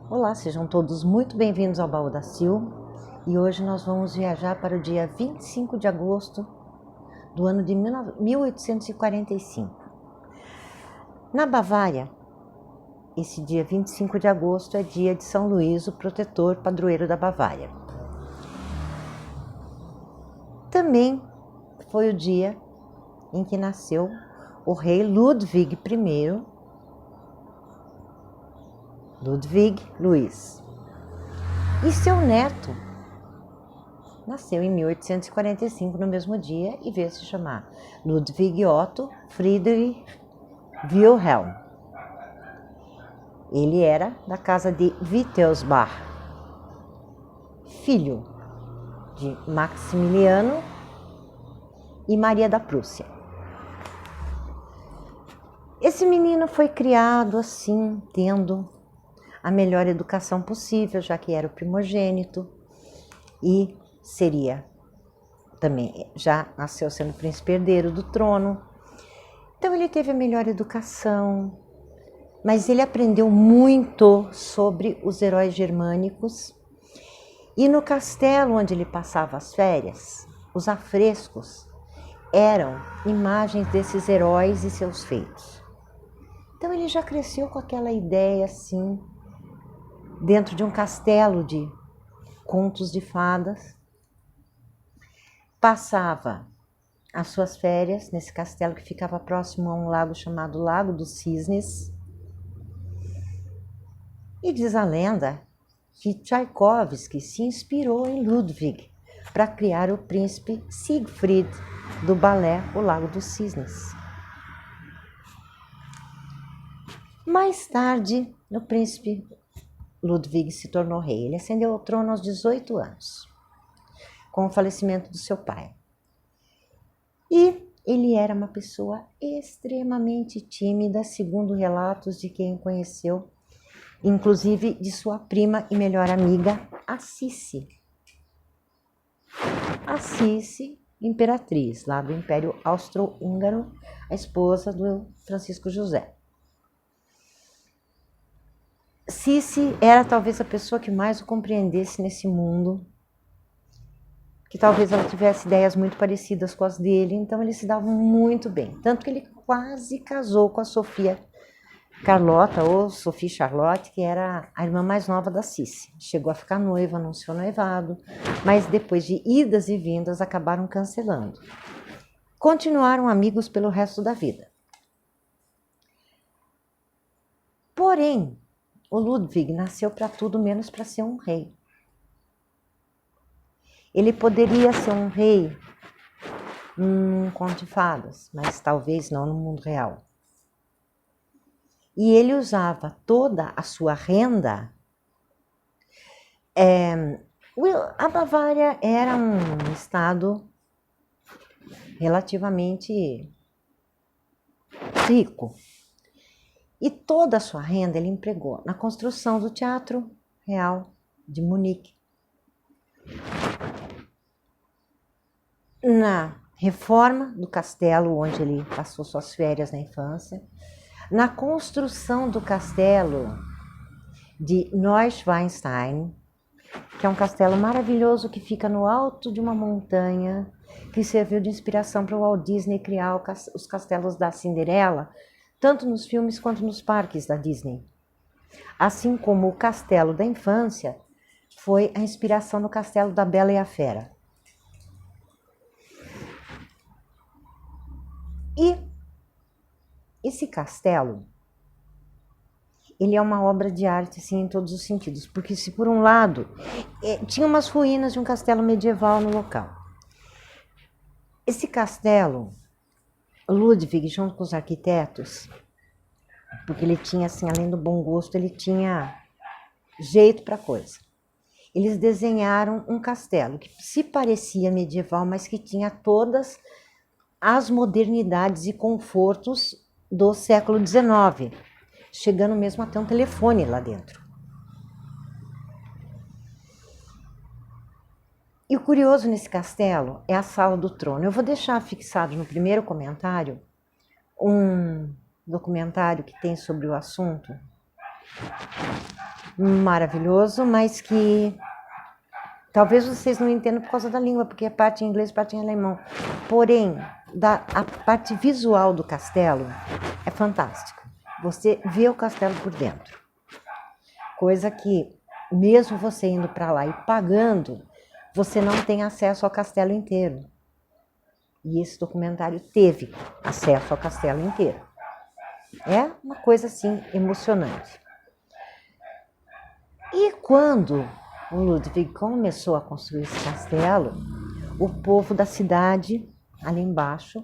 Olá, sejam todos muito bem-vindos ao Baú da Sil e hoje nós vamos viajar para o dia 25 de agosto do ano de 1845. Na Bavária, esse dia 25 de agosto é dia de São Luís, o protetor padroeiro da Bavária. Também foi o dia em que nasceu o rei Ludwig I, Ludwig Luís. E seu neto nasceu em 1845, no mesmo dia, e veio se chamar Ludwig Otto Friedrich Wilhelm. Ele era da casa de Wittelsbach, filho de Maximiliano e Maria da Prússia. Esse menino foi criado assim, tendo a melhor educação possível, já que era o primogênito e já nasceu sendo príncipe herdeiro do trono. Então ele teve a melhor educação, mas ele aprendeu muito sobre os heróis germânicos. E no castelo onde ele passava as férias, os afrescos eram imagens desses heróis e seus feitos. Então ele já cresceu com aquela ideia assim, dentro de um castelo de contos de fadas. Passava as suas férias nesse castelo que ficava próximo a um lago chamado Lago dos Cisnes. E diz a lenda que Tchaikovsky se inspirou em Ludwig para criar o príncipe Siegfried do balé O Lago dos Cisnes. Mais tarde, o príncipe Ludwig se tornou rei. Ele ascendeu ao trono aos 18 anos, com o falecimento do seu pai. E ele era uma pessoa extremamente tímida, segundo relatos de quem o conheceu, inclusive de sua prima e melhor amiga, a Cici. A Cici, imperatriz lá do Império Austro-Húngaro, a esposa do Francisco José. Cici era talvez a pessoa que mais o compreendesse nesse mundo, que talvez ela tivesse ideias muito parecidas com as dele, então eles se davam muito bem. Tanto que ele quase casou com a Sofia Carlota, ou Sophie Charlotte, que era a irmã mais nova da Cici. Chegou a ficar noiva, anunciou noivado, mas depois de idas e vindas acabaram cancelando. Continuaram amigos pelo resto da vida. Porém, o Ludwig nasceu para tudo menos para ser um rei. Ele poderia ser um rei num conto de fadas, mas talvez não no mundo real. E ele usava toda a sua renda. A Bavária era um estado relativamente rico. E toda a sua renda ele empregou na construção do Teatro Real de Munique, na reforma do castelo onde ele passou suas férias na infância, na construção do castelo de Neuschwanstein, que é um castelo maravilhoso que fica no alto de uma montanha, que serviu de inspiração para o Walt Disney criar os castelos da Cinderela, tanto nos filmes quanto nos parques da Disney. Assim como o Castelo da Infância foi a inspiração no Castelo da Bela e a Fera. E esse castelo, ele é uma obra de arte, assim, em todos os sentidos, porque se por um lado tinha umas ruínas de um castelo medieval no local. Esse castelo, Ludwig, junto com os arquitetos, porque ele tinha, assim, além do bom gosto, ele tinha jeito para coisa. Eles desenharam um castelo que se parecia medieval, mas que tinha todas as modernidades e confortos do século XIX, chegando mesmo até um telefone lá dentro. E o curioso nesse castelo é a Sala do Trono. Eu vou deixar fixado no primeiro comentário um documentário que tem sobre o assunto, maravilhoso, mas que talvez vocês não entendam por causa da língua, porque é parte em inglês, parte em alemão. Porém, a parte visual do castelo é fantástica. Você vê o castelo por dentro. Coisa que, mesmo você indo para lá e pagando, você não tem acesso ao castelo inteiro. E esse documentário teve acesso ao castelo inteiro. É uma coisa assim emocionante. E quando o Ludwig começou a construir esse castelo, o povo da cidade, ali embaixo,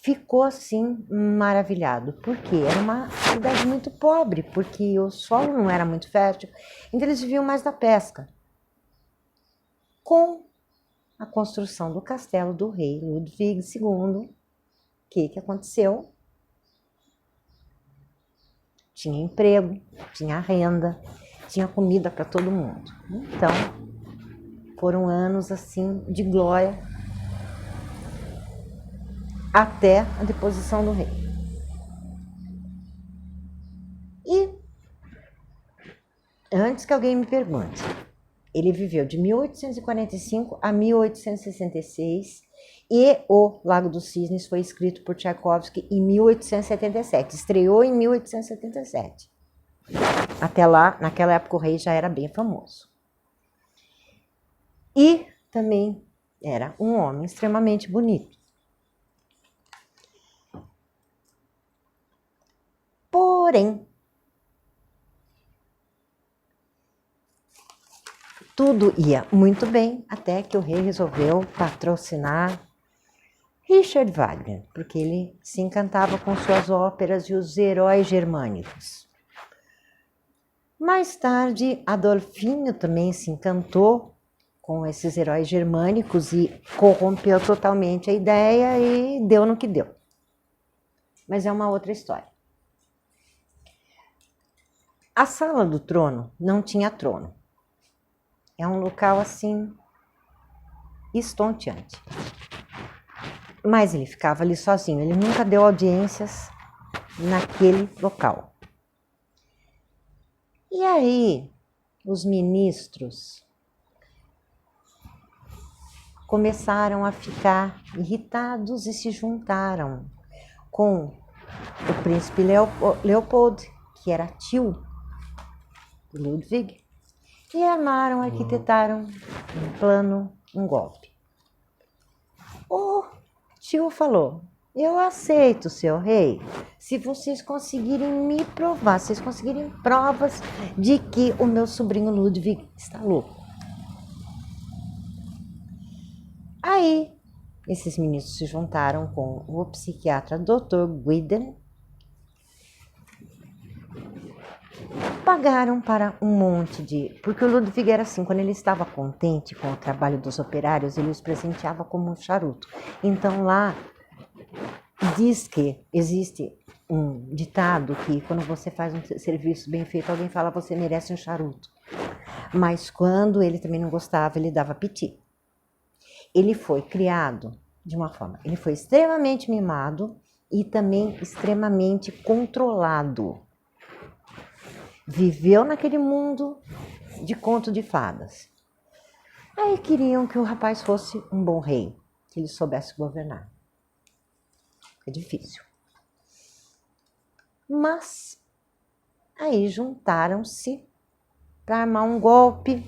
ficou assim maravilhado, porque era uma cidade muito pobre, porque o solo não era muito fértil, então eles viviam mais da pesca. Com a construção do castelo do rei Ludwig II, o que aconteceu? Tinha emprego, tinha renda, tinha comida para todo mundo. Então, foram anos assim de glória até a deposição do rei. E antes que alguém me pergunte, ele viveu de 1845 a 1866 e o Lago dos Cisnes foi escrito por Tchaikovsky em 1877. Estreou em 1877. Até lá, naquela época, o rei já era bem famoso. E também era um homem extremamente bonito. Porém, tudo ia muito bem até que o rei resolveu patrocinar Richard Wagner, porque ele se encantava com suas óperas e os heróis germânicos. Mais tarde, Adolfinho também se encantou com esses heróis germânicos e corrompeu totalmente a ideia e deu no que deu. Mas é uma outra história. A sala do trono não tinha trono. É um local assim estonteante. Mas ele ficava ali sozinho, ele nunca deu audiências naquele local. E aí, os ministros começaram a ficar irritados e se juntaram com o príncipe Leopold, que era tio de Ludwig, e armaram, arquitetaram um plano, um golpe. O tio falou: eu aceito, seu rei, se vocês conseguirem me provar, se vocês conseguirem provas de que o meu sobrinho Ludwig está louco. Aí, esses ministros se juntaram com o psiquiatra Dr. Guiden, pagaram para um monte de... Porque o Ludwig era assim, quando ele estava contente com o trabalho dos operários, ele os presenteava como um charuto. Então lá diz que existe um ditado que quando você faz um serviço bem feito, alguém fala você merece um charuto. Mas quando ele também não gostava, ele dava piti. Ele foi criado de uma forma, ele foi extremamente mimado e também extremamente controlado. Viveu naquele mundo de conto de fadas. Aí queriam que o rapaz fosse um bom rei, que ele soubesse governar. É difícil. Mas aí juntaram-se para armar um golpe.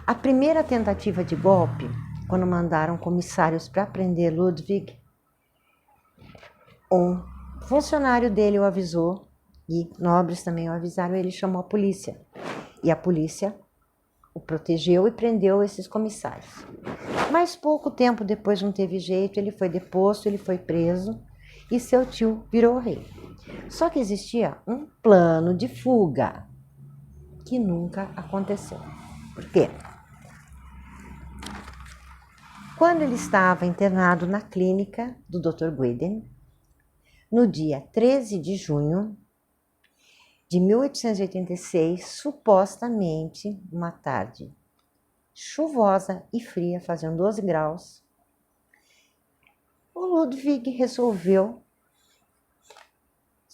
A primeira tentativa de golpe, quando mandaram comissários para prender Ludwig, um funcionário dele o avisou, e nobres também o avisaram, ele chamou a polícia. E a polícia o protegeu e prendeu esses comissários. Mas pouco tempo depois não teve jeito, ele foi deposto, ele foi preso e seu tio virou rei. Só que existia um plano de fuga que nunca aconteceu. Por quê? Quando ele estava internado na clínica do Dr. Guiden, no dia 13 de junho de 1886, supostamente uma tarde chuvosa e fria, faziam 12 graus, o Ludwig resolveu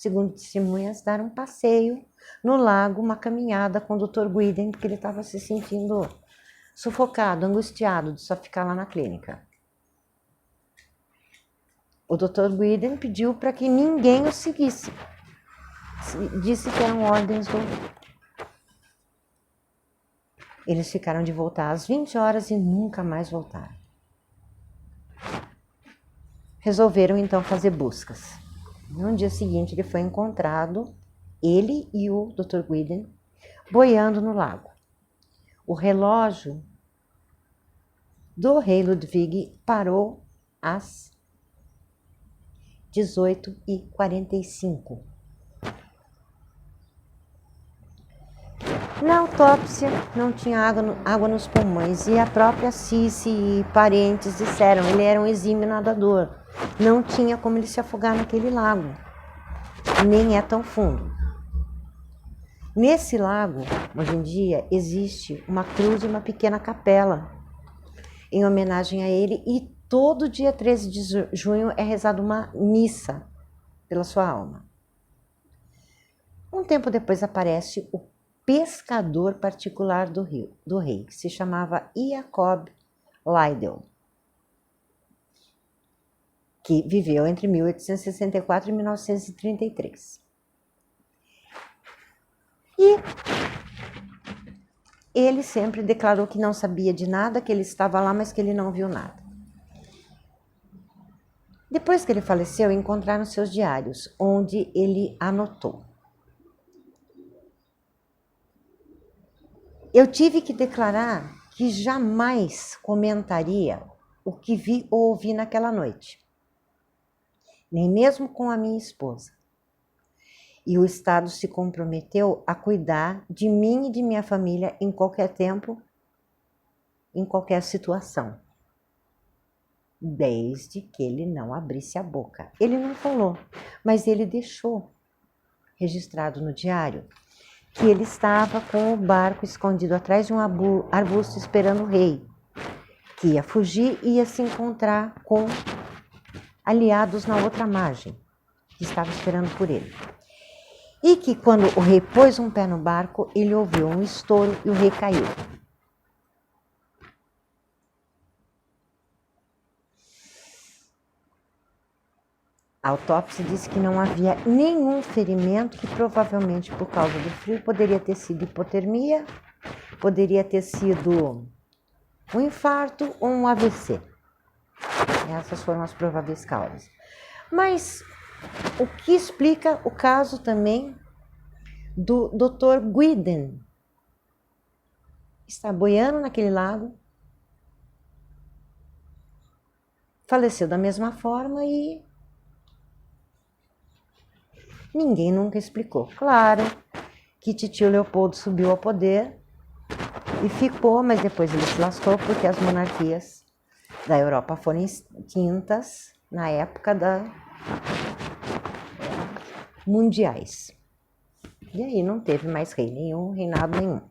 segundo testemunhas, dar um passeio no lago, uma caminhada com o Dr. Guiden, porque ele estava se sentindo sufocado, angustiado de só ficar lá na clínica. O Dr. Guiden pediu para que ninguém o seguisse. Disse que eram ordens do rei. Eles ficaram de voltar às 20 horas e nunca mais voltaram. Resolveram então fazer buscas. No dia seguinte ele foi encontrado, ele e o Dr. Guiden, boiando no lago. O relógio do rei Ludwig parou às 18h45. Na autópsia não tinha água nos pulmões e a própria Cici e parentes disseram ele era um exímio nadador. Não tinha como ele se afogar naquele lago, nem é tão fundo. Nesse lago, hoje em dia, existe uma cruz e uma pequena capela em homenagem a ele e todo dia 13 de junho é rezada uma missa pela sua alma. Um tempo depois aparece o pescador particular do rei, que se chamava Jacob Leidel, que viveu entre 1864 e 1933. E ele sempre declarou que não sabia de nada, que ele estava lá, mas que ele não viu nada. Depois que ele faleceu, encontraram seus diários, onde ele anotou: eu tive que declarar que jamais comentaria o que vi ou ouvi naquela noite, nem mesmo com a minha esposa. E o Estado se comprometeu a cuidar de mim e de minha família em qualquer tempo, em qualquer situação, desde que ele não abrisse a boca. Ele não falou, mas ele deixou registrado no diário que ele estava com o barco escondido atrás de um arbusto esperando o rei, que ia fugir e ia se encontrar com aliados na outra margem, que estava esperando por ele. E que quando o rei pôs um pé no barco, ele ouviu um estouro e o rei caiu. A autópsia disse que não havia nenhum ferimento, que provavelmente por causa do frio poderia ter sido hipotermia, poderia ter sido um infarto ou um AVC. Essas foram as prováveis causas. Mas o que explica o caso também do Dr. Guiden. Está boiando naquele lago, faleceu da mesma forma e ninguém nunca explicou. Claro que Titio Leopoldo subiu ao poder e ficou, mas depois ele se lascou porque as monarquias da Europa foram extintas na época das mundiais. E aí não teve mais rei nenhum, reinado nenhum.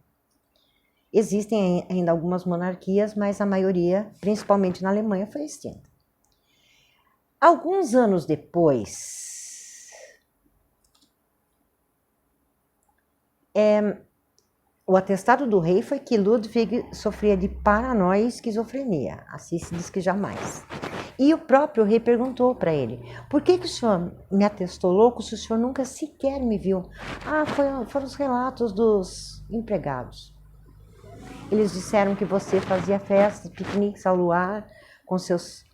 Existem ainda algumas monarquias, mas a maioria, principalmente na Alemanha, foi extinta. Alguns anos depois, o atestado do rei foi que Ludwig sofria de paranoia e esquizofrenia. Assim se diz que jamais. E o próprio rei perguntou para ele: por que o senhor me atestou louco se o senhor nunca sequer me viu? Foram os relatos dos empregados. Eles disseram que você fazia festas, piqueniques ao luar com seus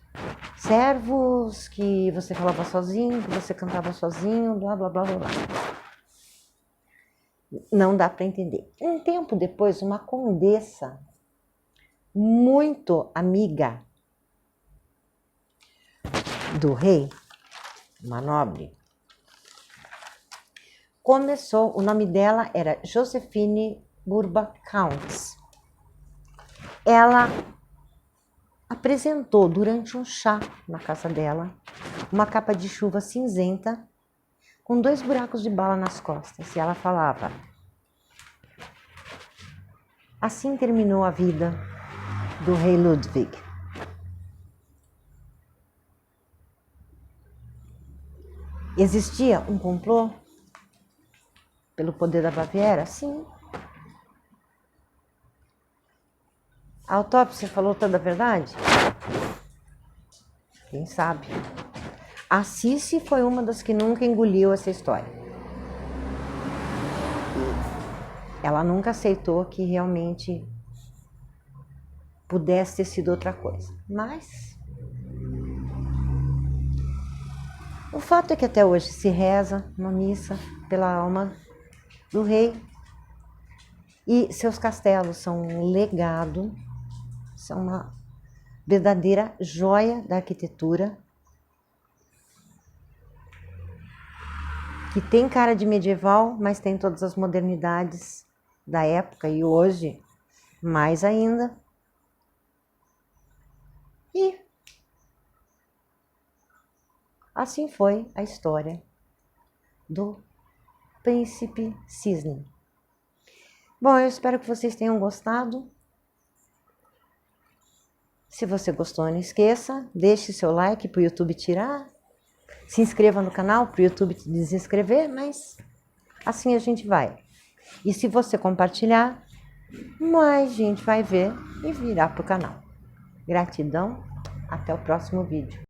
servos, que você falava sozinho, que você cantava sozinho, blá, blá, blá, blá, blá. Não dá para entender. Um tempo depois, uma condessa muito amiga do rei, uma nobre, começou, o nome dela era Josephine Burba-Counts. Ela apresentou durante um chá na casa dela uma capa de chuva cinzenta com 2 buracos de bala nas costas. E ela falava: assim terminou a vida do rei Ludwig. Existia um complô pelo poder da Baviera? Sim. A autópsia falou toda a verdade? Quem sabe? A Cici foi uma das que nunca engoliu essa história. Ela nunca aceitou que realmente pudesse ter sido outra coisa. Mas o fato é que até hoje se reza uma missa pela alma do rei e seus castelos são um legado, são uma verdadeira joia da arquitetura, que tem cara de medieval, mas tem todas as modernidades da época e hoje mais ainda. E assim foi a história do Príncipe Cisne. Bom, eu espero que vocês tenham gostado. Se você gostou, não esqueça, deixe seu like para o YouTube tirar. Se inscreva no canal para o YouTube te desinscrever, mas assim a gente vai. E se você compartilhar, mais gente vai ver e virar para o canal. Gratidão, até o próximo vídeo.